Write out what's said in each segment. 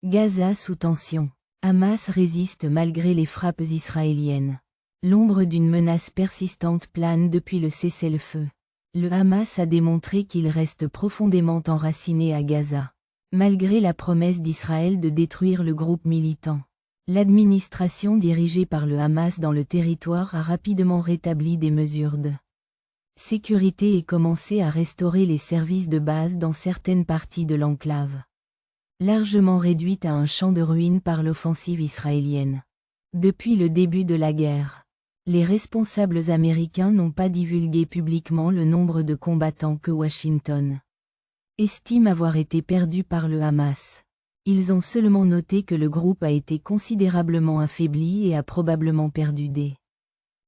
Gaza sous tension. Hamas résiste malgré les frappes israéliennes. L'ombre d'une menace persistante plane depuis le cessez-le-feu. Le Hamas a démontré qu'il reste profondément enraciné à Gaza. Malgré la promesse d'Israël de détruire le groupe militant, l'administration dirigée par le Hamas dans le territoire a rapidement rétabli des mesures de sécurité et commencé à restaurer les services de base dans certaines parties de l'enclave, largement réduite à un champ de ruines par l'offensive israélienne. Depuis le début de la guerre, les responsables américains n'ont pas divulgué publiquement le nombre de combattants que Washington estime avoir été perdu par le Hamas. Ils ont seulement noté que le groupe a été considérablement affaibli et a probablement perdu des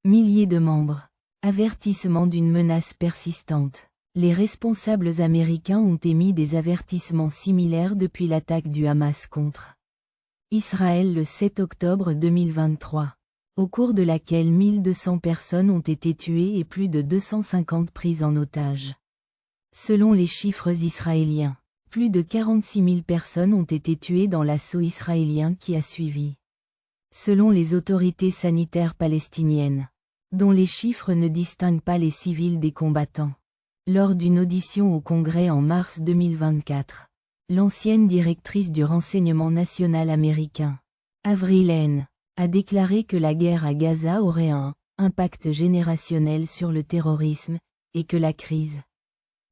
milliers de membres. Avertissement d'une menace persistante. Les responsables américains ont émis des avertissements similaires depuis l'attaque du Hamas contre Israël le 7 octobre 2023, au cours de laquelle 1200 personnes ont été tuées et plus de 250 prises en otage. Selon les chiffres israéliens, plus de 46 000 personnes ont été tuées dans l'assaut israélien qui a suivi. Selon les autorités sanitaires palestiniennes, dont les chiffres ne distinguent pas les civils des combattants. Lors d'une audition au Congrès en mars 2024, l'ancienne directrice du renseignement national américain, Avril Haines, a déclaré que la guerre à Gaza aurait un impact générationnel sur le terrorisme, et que la crise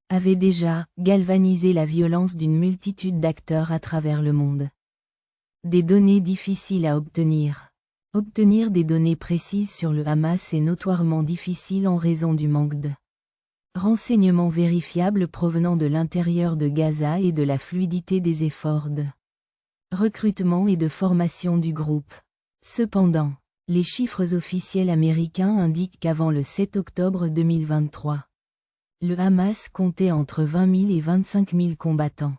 avait déjà galvanisé la violence d'une multitude d'acteurs à travers le monde. Des données difficiles à obtenir. Obtenir des données précises sur le Hamas est notoirement difficile en raison du manque de renseignements vérifiables provenant de l'intérieur de Gaza et de la fluidité des efforts de recrutement et de formation du groupe. Cependant, les chiffres officiels américains indiquent qu'avant le 7 octobre 2023, le Hamas comptait entre 20 000 et 25 000 combattants.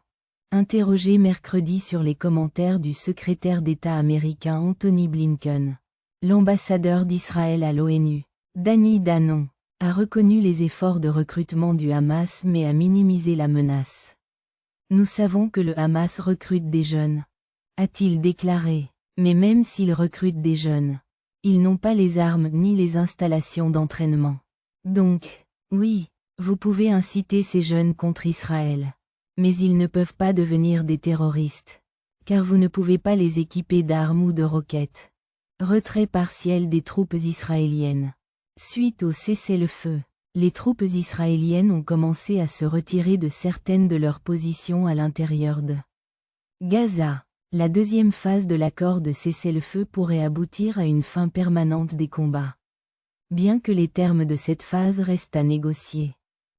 Interrogé mercredi sur les commentaires du secrétaire d'État américain Anthony Blinken, l'ambassadeur d'Israël à l'ONU, Danny Danon, a reconnu les efforts de recrutement du Hamas mais a minimisé la menace. Nous savons que le Hamas recrute des jeunes, a-t-il déclaré, mais même s'ils recrutent des jeunes, ils n'ont pas les armes ni les installations d'entraînement. Donc, oui, vous pouvez inciter ces jeunes contre Israël. Mais ils ne peuvent pas devenir des terroristes, car vous ne pouvez pas les équiper d'armes ou de roquettes. Retrait partiel des troupes israéliennes. Suite au cessez-le-feu, les troupes israéliennes ont commencé à se retirer de certaines de leurs positions à l'intérieur de Gaza. La deuxième phase de l'accord de cessez-le-feu pourrait aboutir à une fin permanente des combats. Bien que les termes de cette phase restent à négocier.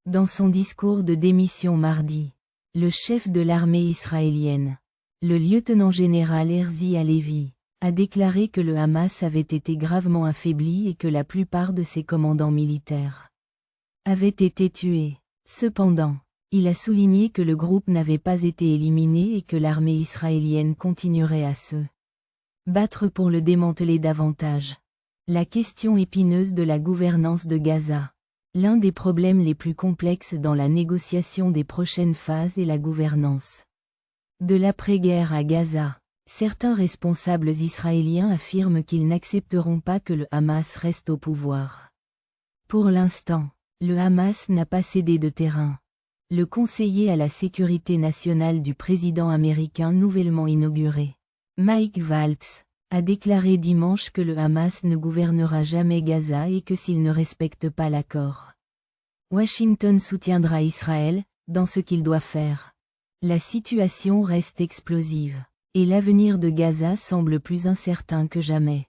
Dans son discours de démission mardi, le chef de l'armée israélienne, le lieutenant-général Herzi Halevi, a déclaré que le Hamas avait été gravement affaibli et que la plupart de ses commandants militaires avaient été tués. Cependant, il a souligné que le groupe n'avait pas été éliminé et que l'armée israélienne continuerait à se battre pour le démanteler davantage. La question épineuse de la gouvernance de Gaza. L'un des problèmes les plus complexes dans la négociation des prochaines phases est la gouvernance de l'après-guerre à Gaza. Certains responsables israéliens affirment qu'ils n'accepteront pas que le Hamas reste au pouvoir. Pour l'instant, le Hamas n'a pas cédé de terrain. Le conseiller à la sécurité nationale du président américain nouvellement inauguré, Mike Waltz, a déclaré dimanche que le Hamas ne gouvernera jamais Gaza et que s'il ne respecte pas l'accord, Washington soutiendra Israël, dans ce qu'il doit faire. La situation reste explosive, et l'avenir de Gaza semble plus incertain que jamais.